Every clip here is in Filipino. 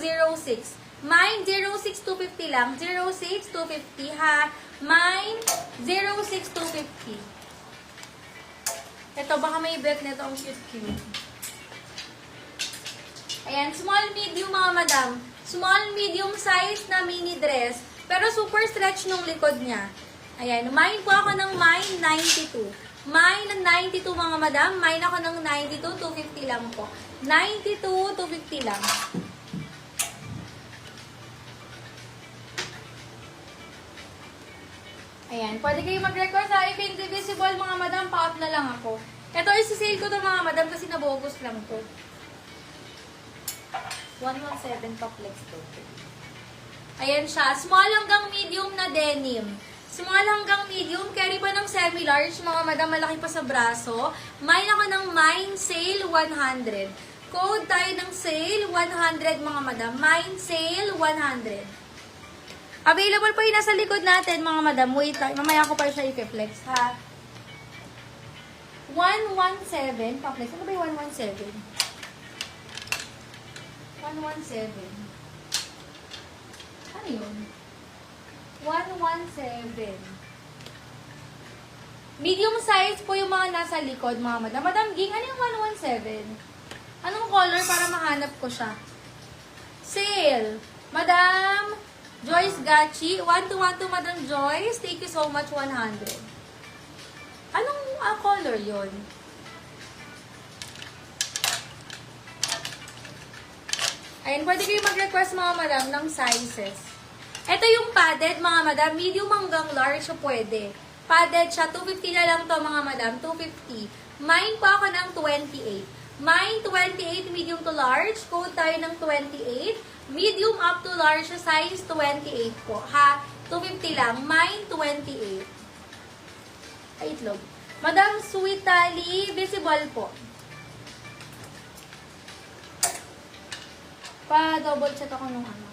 06. Mine, 06, 250 lang. 06, 250 ha. Mine, 06, 250. Ito, baka may bet nito ang cute-cute. Ayan, small, medium mga madam. Small, medium size na mini dress. Pero super stretch nung likod niya. Ayan, mine po ako ng mine 92. Mine ng 92 mga madam. Mine ako ng 92, 250 lang po. 92, 250 lang. Ayan, pwede kayo mag-request ha. If hindi visible mga madam, pa-out na lang ako. Ito, isi-sale ko to mga madam kasi nabogus lang to. 117 pa flex to. Ayan siya. Small hanggang medium na denim. Small hanggang medium. Carry pa ng semi-large. Mga madam, malaki pa sa braso. Mine ako ng mine sale 100. Code tayo ng sale 100 mga madam. Mine sale 100. Available pa yung nasa likod natin mga madam. Wait lang. Mamaya ko pa siya i-flex ha. 117. Pa-flex. Ano ba yung 117? 117. Ano yun? 117. Medium size po yung mga nasa likod, mga madam. Madam Ging, ano yung 117? Anong color para mahanap ko siya? Sale. Madam Joyce Gachi. 1212, Madam Joyce. Thank you so much, 100. Anong color yun? Ayan, pwede kayo mag-request mga madam ng sizes. Ito yung padded mga madam, medium hanggang large so pwede. Padded siya, 250 na lang to mga madam, 250. Mine po ako ng 28. Mine 28, medium to large. Code tayo ng 28. Medium up to large size 28 po. Ha? 250 lang. Mine 28. Ay, itlog. Madam Sweet Tally, visible po. Pa-double check ako nung ano.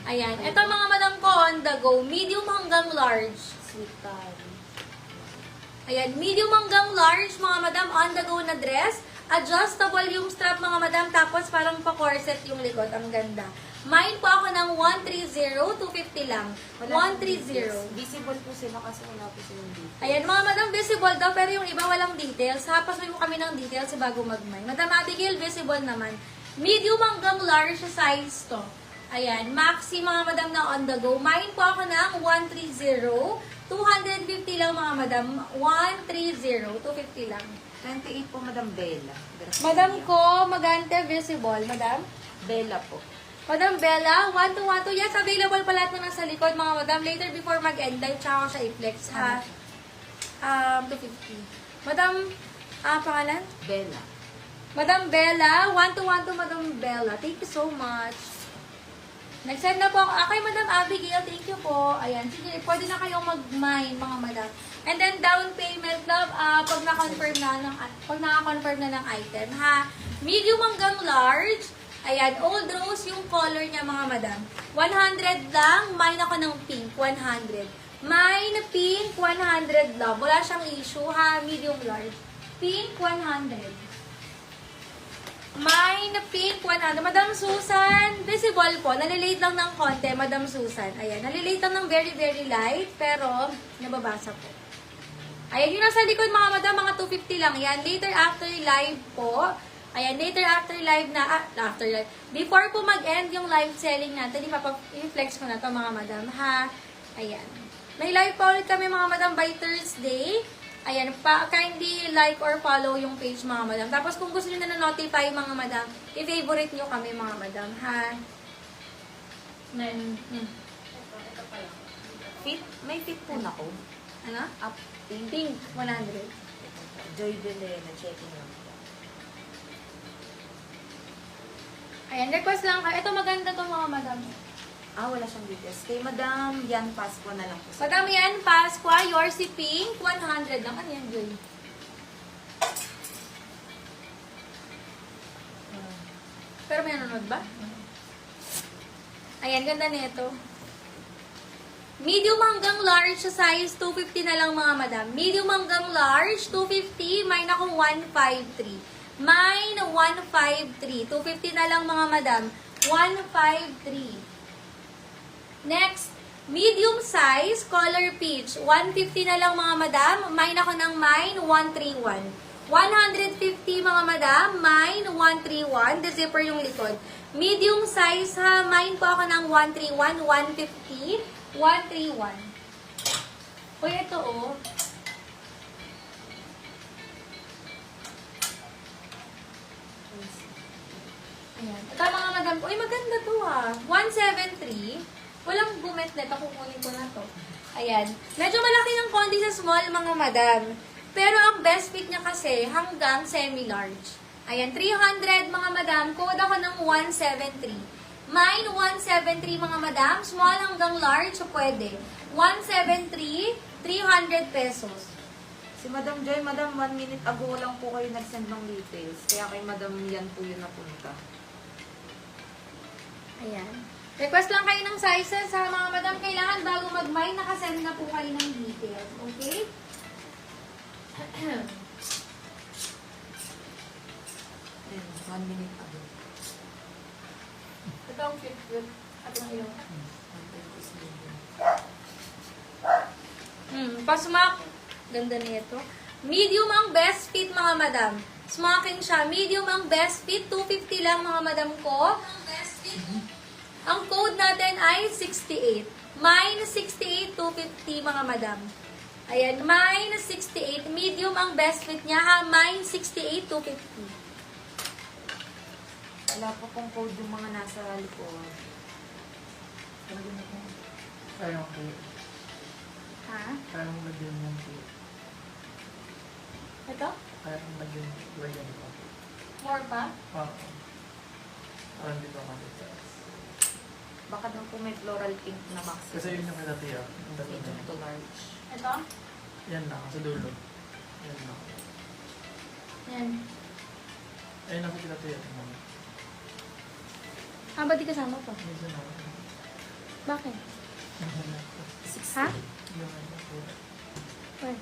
Ayan. Ito mga madam ko on the go. Medium hanggang large. Sweet tally. Ayan. Medium hanggang large mga madam on the go na dress. Adjustable yung strap mga madam. Tapos parang pa-corset yung likod. Ang ganda. Mine po ako ng 130. 250 lang. 130. Visible po sila kasi wala po silang details. Ayan, mga madam, visible daw, pero yung iba walang details. Hapasway mo kami ng details bago mag-mine. Madam Abigail, visible naman. Medium hanggang large size to. Ayan, maxi mga madam na on the go. Mine po ako ng 130. 250 lang mga madam. 130. 250 lang. 28 po, Madam Bella. Madam ko, magante, visible. Madam? Bella po. Madam Bella, 1212. Yes, available pa lahat na nasa likod, mga madam. Later, before mag-end live, tsaka ko siya i-flex, ha? 250. Madam, pangalan? Bella. Madam Bella, 1212, Madam Bella. Thank you so much. Nag-send na po ako. Okay, Madam Abigail, thank you po. Ayan, sige, pwede na kayong mag-mine, mga madam. And then, down payment, love, pag na-confirm na ng item, ha? Medium hanggang large. Ayan, old rose yung color niya mga madam. 100 lang, mine ako ng pink, 100. Mine pink, 100 lang. Wala siyang issue ha, medium large. Pink, 100. Mine pink, 100. Madam Susan, visible po. Nalilate lang ng konti, Madam Susan. Ayan, nalilate lang ng very, very light, pero nababasa po. Ayan, yung nasa likod mga madam, mga 250 lang yan. Later after live po. Ayan, later after live na, after live. Before po mag-end yung live selling natin, i-flex ko na to mga madam, ha? Ayan. May live pa ulit kami mga madam by Thursday. Ayan, kindly like or follow yung page mga madam. Tapos kung gusto nyo na notify mga madam, i-favorite nyo kami mga madam, ha? Ito pa lang. Fit? May fit po na ko. Ano? Up pink. Pink, 100. Joy Belena, checking lang. Ayan, request lang kayo. Ito maganda to mga madam. Wala siyang details. Kay Madam Yan Pasqua na lang po. Madam yan, Pasqua, yours si Pink, 100 lang. Ano yan, Joy? Pero may nanonood ba? Ayan, ganda nito. Medium hanggang large sa size, 250 na lang mga madam. Medium hanggang large, 250. Mine ako 153. Mine, 153. 250 na lang mga madam. 153. Next, medium size, color peach. 150 na lang mga madam. Mine ako ng mine, 131. 150 mga madam. Mine, 131. The zipper yung likod. Medium size ha. Mine po ako ng 131. 150. 131. Uy, ito oh. Ayan. Ito mga madam. Uy, maganda to ah. 173. Walang gumet net. Kukunin ko na to. Ayan. Medyo malaki ng konti sa small mga madam. Pero ang best fit niya kasi hanggang semi-large. Ayan. 300 mga madam. Code ako ng 173. Mine 173 mga madam. Small hanggang large. Pwede. 173. 300 pesos. Si Madam Joy, Madam, 1 minute ago lang po kayo nag-send ng details. Kaya kay Madam yan po yun napunta. Ayan. Request lang kayo ng sizes sa mga madam. Kailangan bago mag-mine, nakasend na po kayo ng details. Okay? Ayan, 1 minute ago. Ito ang cute. At ang iyo. Pasmak. Ganda nito. Medium ang best fit mga madam. Smoking siya. Medium ang best fit. 250 lang mga madam ko. Ang code natin ay 68. Mine 68, 250 mga madam. Ayan, mine 68. Medium ang best fit niya ha. Mine 68, 250. Wala pa pong code yung mga nasa likod. Kaya ko. Ha? Kaya mo lagyan mo po. Ito? Kaya mo lagyan ko. More pa? Oo. Parang dito ako dito. Baka daw po may floral pink na box. Kasi yun yung kinatiya. Yung dati Medium niya. to large. Ito? Yan na, sa dulo. Yan na. Yan. Ayun ako kinatiya. Ah, ba't di kasama pa? Medyo na. Bakit? Ha? Yung ano po. Wait.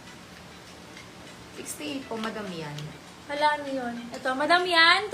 68 po, Madam yan. Wala ano yun. Ito, madam yan.